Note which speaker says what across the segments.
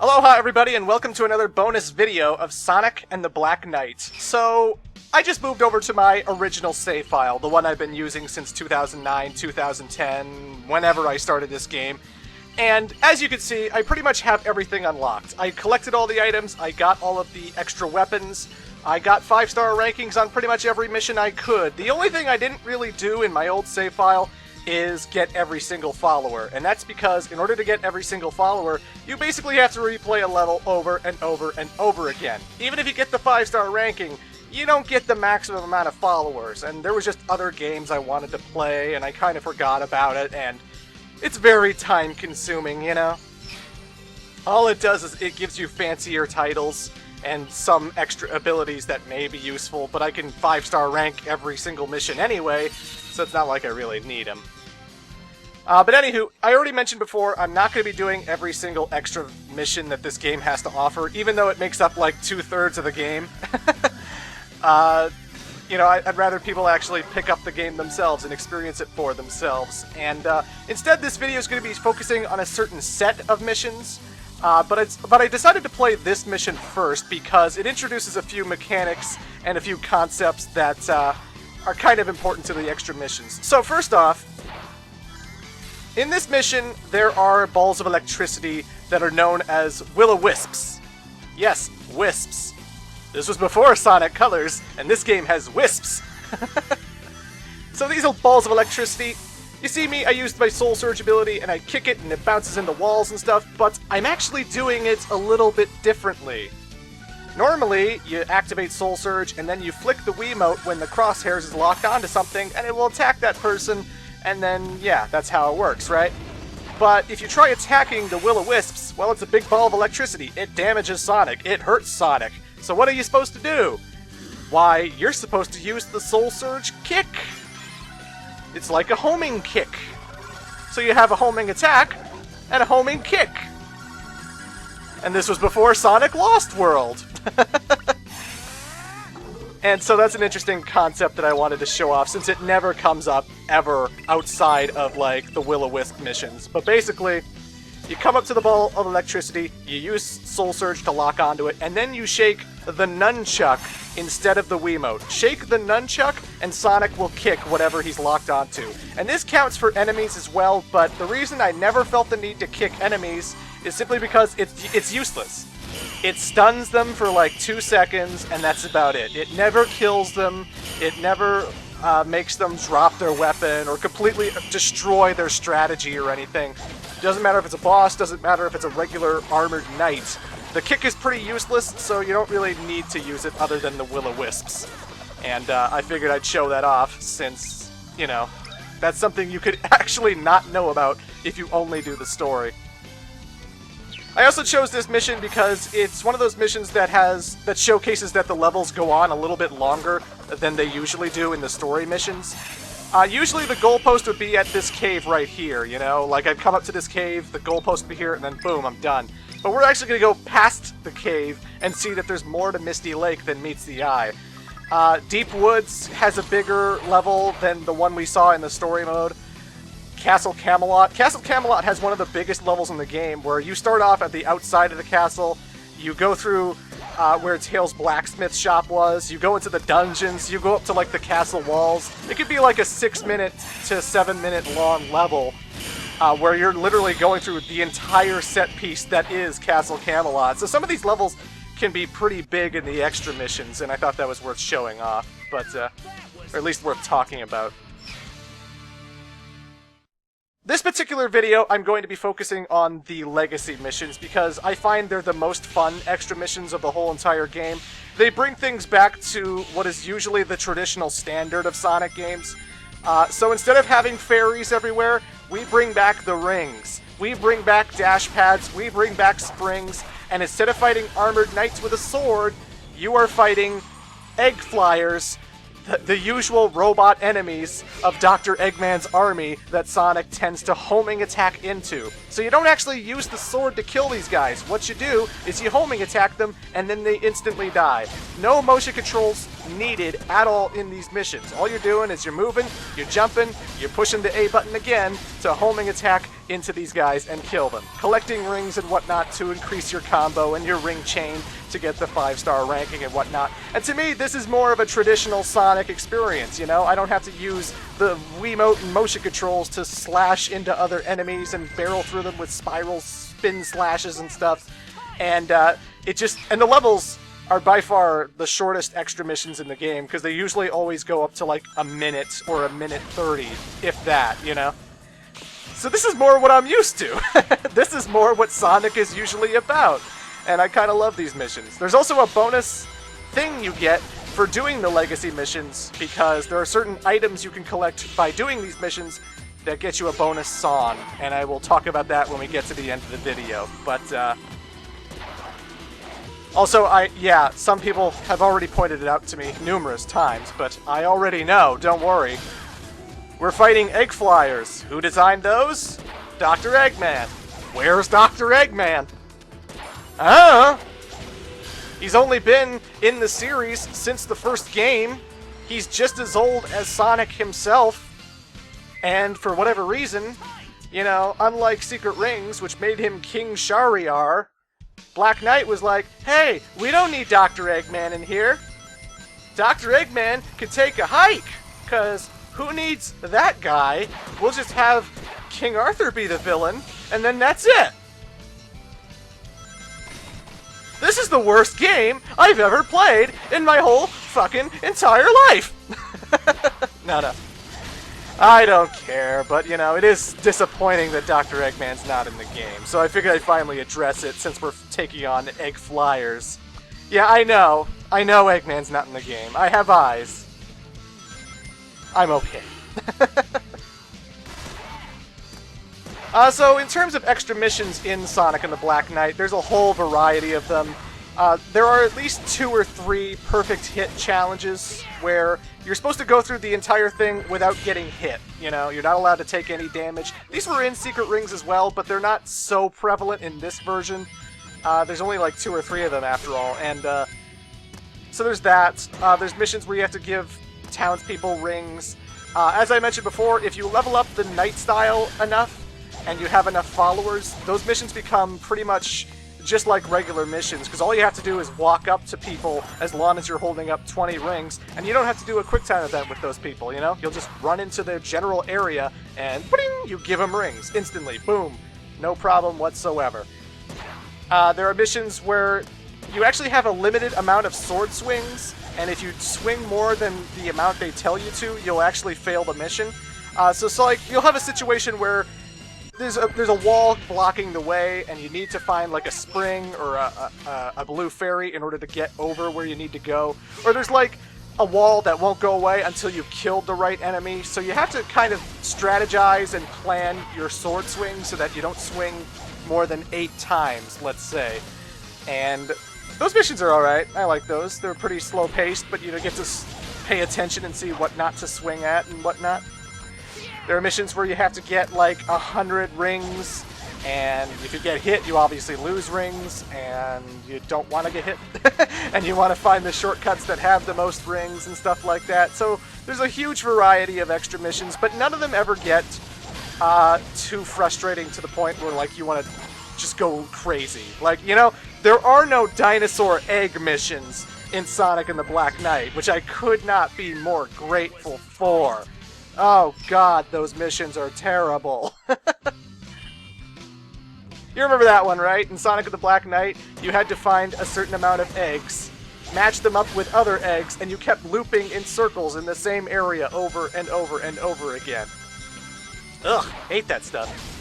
Speaker 1: Aloha everybody and welcome to another bonus video of Sonic and the Black Knight. So, I just moved over to my original save file, the one I've been using since 2009, 2010, whenever I started this game. And as you can see, I pretty much have everything unlocked. I collected all the items, I got all of the extra weapons, I got 5-star rankings on pretty much every mission I could. The only thing I didn't really do in my old save file is get every single follower, and that's because in order to get every single follower, you basically have to replay a level over and over and over again. Even if you get the 5-star ranking, you don't get the maximum amount of followers, and there was just other games I wanted to play, and I kind of forgot about it, and it's very time-consuming, you know? All it does is it gives you fancier titles and some extra abilities that may be useful, but I can 5-star rank every single mission anyway, so it's not like I really need them. But anywho, I already mentioned before, I'm not going to be doing every single extra mission that this game has to offer, even though it makes up like 2/3 of the game. You know, I'd rather people actually pick up the game themselves and experience it for themselves. And instead, this video is going to be focusing on a certain set of missions. But I decided to play this mission first because it introduces a few mechanics and a few concepts that are kind of important to the extra missions. So first off, in this mission, there are balls of electricity that are known as Will-O-Wisps. Yes, wisps. This was before Sonic Colors, and this game has wisps. So these are balls of electricity. You see me, I used my Soul Surge ability, and I kick it, and it bounces into walls and stuff, but I'm actually doing it a little bit differently. Normally, you activate Soul Surge, and then you flick the Wiimote when the crosshairs is locked onto something, and it will attack that person, and then, yeah, that's how it works, right? But if you try attacking the Will-O-Wisps, well, it's a big ball of electricity. It damages Sonic. It hurts Sonic. So what are you supposed to do? Why, you're supposed to use the Soul Surge kick. It's like a homing kick. So you have a homing attack and a homing kick. And this was before Sonic Lost World. And so that's an interesting concept that I wanted to show off, since it never comes up ever outside of, like, the Will-O-Wisp missions. But basically, you come up to the ball of electricity, you use Soul Surge to lock onto it, and then you shake the nunchuck instead of the Wiimote. Shake the nunchuck, and Sonic will kick whatever he's locked onto. And this counts for enemies as well, but the reason I never felt the need to kick enemies is simply because it's useless. It stuns them for like 2 seconds, and that's about it. It never kills them, it never makes them drop their weapon or completely destroy their strategy or anything. Doesn't matter if it's a boss, doesn't matter if it's a regular armored knight. The kick is pretty useless, so you don't really need to use it other than the Will-O-Wisps. And I figured I'd show that off since, you know, that's something you could actually not know about if you only do the story. I also chose this mission because it's one of those missions that showcases that the levels go on a little bit longer than they usually do in the story missions. Usually the goalpost would be at this cave right here, you know? Like, I'd come up to this cave, the goalpost would be here, and then boom, I'm done. But we're actually going to go past the cave and see that there's more to Misty Lake than meets the eye. Deep Woods has a bigger level than the one we saw in the story mode. Castle Camelot. Castle Camelot has one of the biggest levels in the game, where you start off at the outside of the castle, you go through where Tails' blacksmith shop was, you go into the dungeons, you go up to like the castle walls. It could be like a 6-minute to 7-minute long level, where you're literally going through the entire set piece that is Castle Camelot. So some of these levels can be pretty big in the extra missions, and I thought that was worth showing off, but or at least worth talking about. This particular video, I'm going to be focusing on the Legacy missions because I find they're the most fun extra missions of the whole entire game. They bring things back to what is usually the traditional standard of Sonic games. So instead of having fairies everywhere, we bring back the rings. We bring back dash pads, we bring back springs, and instead of fighting armored knights with a sword, you are fighting egg flyers the usual robot enemies of Dr. Eggman's army that Sonic tends to homing attack into. So you don't actually use the sword to kill these guys. What you do is you homing attack them, and then they instantly die. No motion controls needed at all in these missions. All you're doing is you're moving, you're jumping, you're pushing the A button again to homing attack into these guys and kill them. Collecting rings and whatnot to increase your combo and your ring chain to get the 5-star ranking and whatnot. And to me, this is more of a traditional Sonic experience, you know? I don't have to use the Wiimote and motion controls to slash into other enemies and barrel through them with spiral spin slashes and stuff. And and the levels are by far the shortest extra missions in the game, because they usually always go up to like a minute or a minute 30, if that, you know? So this is more what I'm used to. This is more what Sonic is usually about. And I kind of love these missions. There's also a bonus thing you get for doing the legacy missions, because there are certain items you can collect by doing these missions that get you a bonus song, and I will talk about that when we get to the end of the video. But, also, some people have already pointed it out to me numerous times, but I already know, don't worry. We're fighting Egg Flyers. Who designed those? Dr. Eggman. Where's Dr. Eggman? He's only been in the series since the first game. He's just as old as Sonic himself. And for whatever reason, you know, unlike Secret Rings, which made him King Shahryar, Black Knight was like, hey, we don't need Dr. Eggman in here. Dr. Eggman can take a hike, because who needs that guy? We'll just have King Arthur be the villain, and then that's it. This is the worst game I've ever played in my whole fucking entire life. No. I don't care, but, you know, it is disappointing that Dr. Eggman's not in the game, so I figured I'd finally address it since we're taking on Egg Flyers. Yeah, I know Eggman's not in the game. I have eyes. I'm okay. So, in terms of extra missions in Sonic and the Black Knight, there's a whole variety of them. There are at least 2 or 3 perfect hit challenges where you're supposed to go through the entire thing without getting hit. You know, you're not allowed to take any damage. These were in Secret Rings as well, but they're not so prevalent in this version. There's only like 2 or 3 of them after all, and so there's that. There's missions where you have to give townspeople rings. As I mentioned before, if you level up the Knight style enough, and you have enough followers, those missions become pretty much just like regular missions, because all you have to do is walk up to people as long as you're holding up 20 rings, and you don't have to do a quick time event with those people, you know? You'll just run into their general area, and bing, you give them rings instantly. Boom. No problem whatsoever. There are missions where you actually have a limited amount of sword swings, and if you swing more than the amount they tell you to, you'll actually fail the mission. So like, you'll have a situation where there's a wall blocking the way, and you need to find like a spring or a blue fairy in order to get over where you need to go. Or there's like a wall that won't go away until you've killed the right enemy. So you have to kind of strategize and plan your sword swing so that you don't swing more than 8 times, let's say. And those missions are alright. I like those. They're pretty slow-paced, but you get to pay attention and see what not to swing at and whatnot. There are missions where you have to get like 100 rings, and if you get hit, you obviously lose rings, and you don't want to get hit. And you want to find the shortcuts that have the most rings and stuff like that. So there's a huge variety of extra missions, but none of them ever get too frustrating to the point where like you want to just go crazy. Like, you know, there are no dinosaur egg missions in Sonic and the Black Knight, which I could not be more grateful for. Oh god, those missions are terrible. You remember that one, right? In Sonic and the Black Knight, you had to find a certain amount of eggs, match them up with other eggs, and you kept looping in circles in the same area over and over and over again. Ugh, hate that stuff.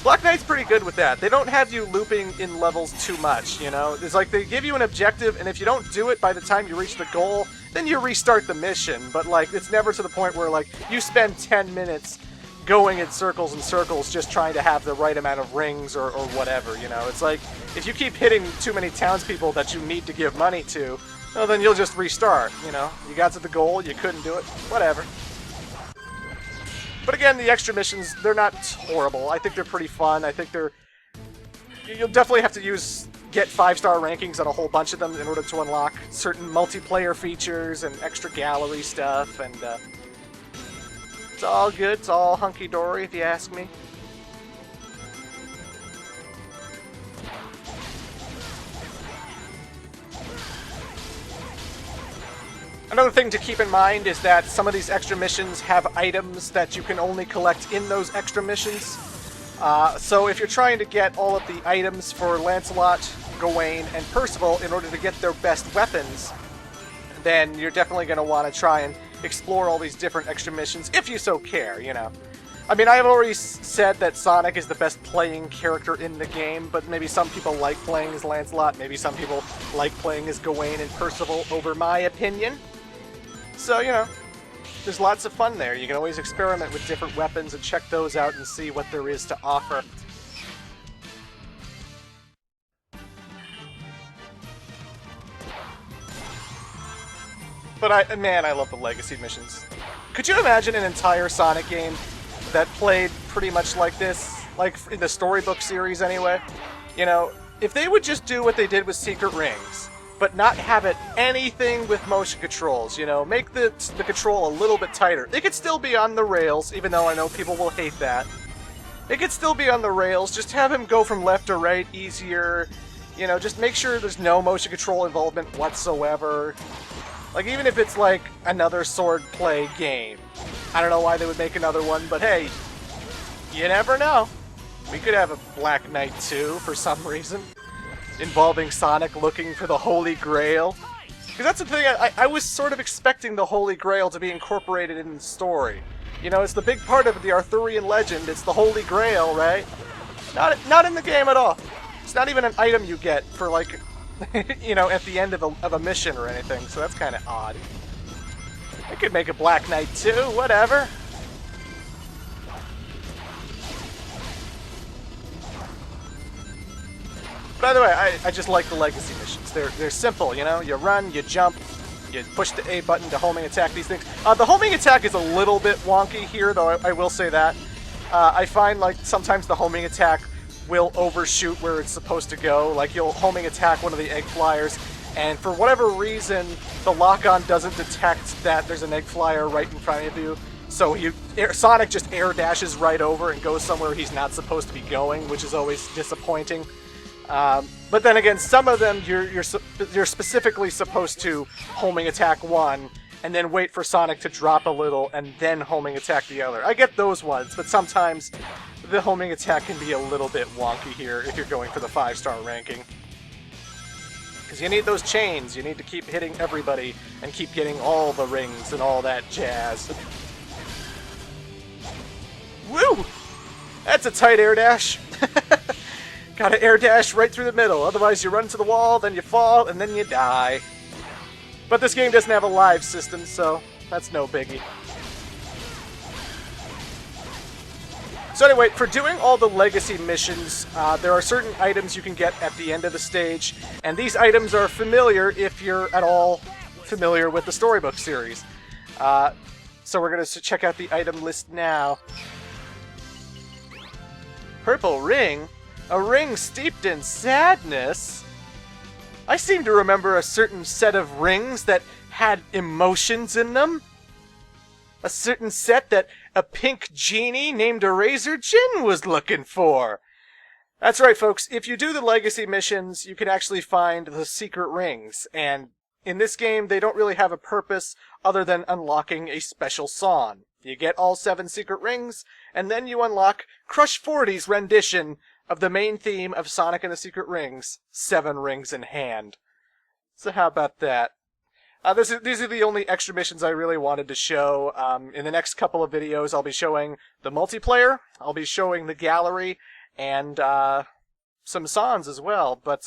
Speaker 1: Black Knight's pretty good with that. They don't have you looping in levels too much, you know? It's like they give you an objective, and if you don't do it by the time you reach the goal, then you restart the mission. But, like, it's never to the point where, like, you spend 10 minutes going in circles and circles just trying to have the right amount of rings or whatever, you know? It's like, if you keep hitting too many townspeople that you need to give money to, well, then you'll just restart, you know. You got to the goal, you couldn't do it, whatever. But again, the extra missions, they're not horrible. I think they're pretty fun. I think they're... You'll definitely have to get 5-star rankings on a whole bunch of them in order to unlock certain multiplayer features and extra gallery stuff, and it's all good. It's all hunky-dory, if you ask me. Another thing to keep in mind is that some of these extra missions have items that you can only collect in those extra missions. So if you're trying to get all of the items for Lancelot, Gawain, and Percival in order to get their best weapons, then you're definitely going to want to try and explore all these different extra missions, if you so care, you know. I mean, I've already said that Sonic is the best playing character in the game, but maybe some people like playing as Lancelot, maybe some people like playing as Gawain and Percival, over my opinion. So, you know, there's lots of fun there. You can always experiment with different weapons and check those out and see what there is to offer. But man, I love the Legacy missions. Could you imagine an entire Sonic game that played pretty much like this? Like in the Storybook series anyway? You know, if they would just do what they did with Secret Rings, but not have it anything with motion controls, you know, make the control a little bit tighter. It could still be on the rails, even though I know people will hate that. It could still be on the rails, just have him go from left to right easier, you know, just make sure there's no motion control involvement whatsoever. Like, even if it's like another swordplay game. I don't know why they would make another one, but hey, you never know. We could have a Black Knight 2 for some reason, involving Sonic looking for the Holy Grail. Because that's the thing, I was sort of expecting the Holy Grail to be incorporated in the story. You know, it's the big part of the Arthurian legend, it's the Holy Grail, right? Not in the game at all. It's not even an item you get for, like, you know, at the end of a mission or anything, so that's kind of odd. I could make a Black Knight 2, whatever. By the way, I just like the Legacy missions. They're simple, you know? You run, you jump, you push the A button to homing attack these things. The homing attack is a little bit wonky here, though I will say that. I find, like, sometimes the homing attack will overshoot where it's supposed to go. Like, you'll homing attack one of the egg flyers, and for whatever reason, the lock-on doesn't detect that there's an egg flyer right in front of you. So Sonic just air dashes right over and goes somewhere he's not supposed to be going, which is always disappointing. But then again, some of them you're specifically supposed to homing attack one, and then wait for Sonic to drop a little, and then homing attack the other. I get those ones, but sometimes the homing attack can be a little bit wonky here if you're going for the 5-star ranking. Because you need those chains, you need to keep hitting everybody, and keep getting all the rings and all that jazz. Woo! That's a tight air dash. Gotta air dash right through the middle, otherwise you run to the wall, then you fall, and then you die. But this game doesn't have a live system, so that's no biggie. So anyway, for doing all the Legacy missions, there are certain items you can get at the end of the stage, and these items are familiar if you're at all familiar with the Storybook series. So we're going to check out the item list now. Purple ring? A ring steeped in sadness? I seem to remember a certain set of rings that had emotions in them. A certain set that a pink genie named Eraser Jin was looking for. That's right, folks. If you do the Legacy missions, you can actually find the secret rings. And in this game, they don't really have a purpose other than unlocking a special song. You get all 7 secret rings, and then you unlock Crush 40's rendition of the main theme of Sonic and the Secret Rings, 7 Rings in Hand. So how about that? These are the only extra missions I really wanted to show. In the next couple of videos, I'll be showing the multiplayer, I'll be showing the gallery, and some songs as well. But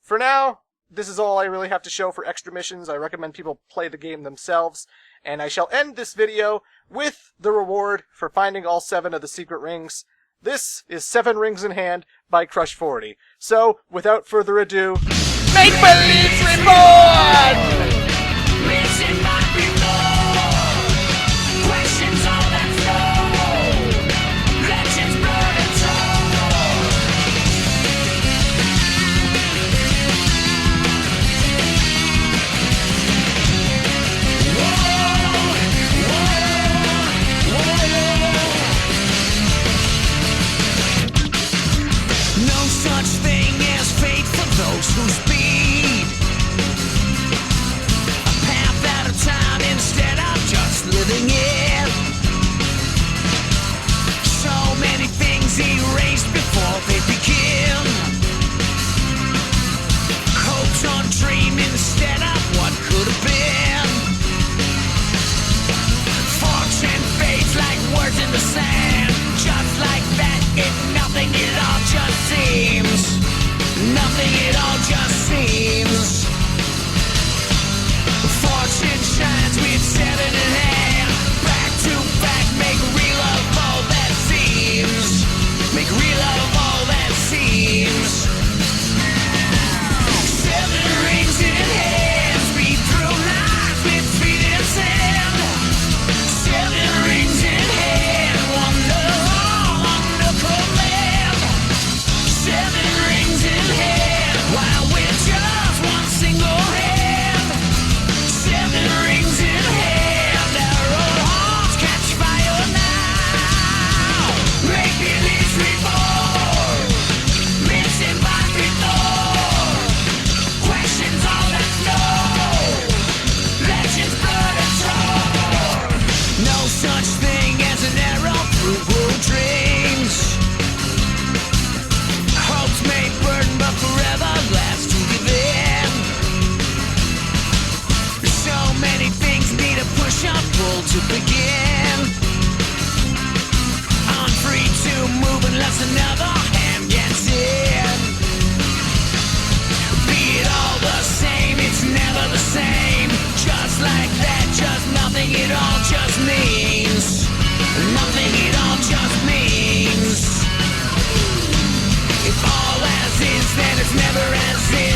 Speaker 1: for now, this is all I really have to show for extra missions. I recommend people play the game themselves. And I shall end this video with the reward for finding all 7 of the secret rings. This is 7 Rings in Hand by Crush 40. So, without further ado,
Speaker 2: Make believe reborn!
Speaker 3: No such thing as fate for those who speed a path at a time instead of just living it. So many things erased before they begin. Hopes on dream instead of what could have been. Fortune fades like words in the sand. Just like that, nothing at all just seems. Nothing at all just seems. Fortune shines with 7 in hand. Back to back, make real of all that seems. Make real of all that seems. 7 rings in hand, speed through life with feet in sand. 7 rings in hand, wonder command. 7 rings in hand, while with just one single hand. 7 rings in hand, our hearts catch fire now. Make believe reborn, missing by before. Questions all that know, legends blood and soul. No such thing as an arrow through blue dreams. Hopes may burn but forever last to give in. So many things need a push or pull to begin. I'm free to move unless another hand gets in. Be it all the same, it's never the same. Just like that, just nothing at all just means. Nothing at all just means. If all as is, then it's never as is.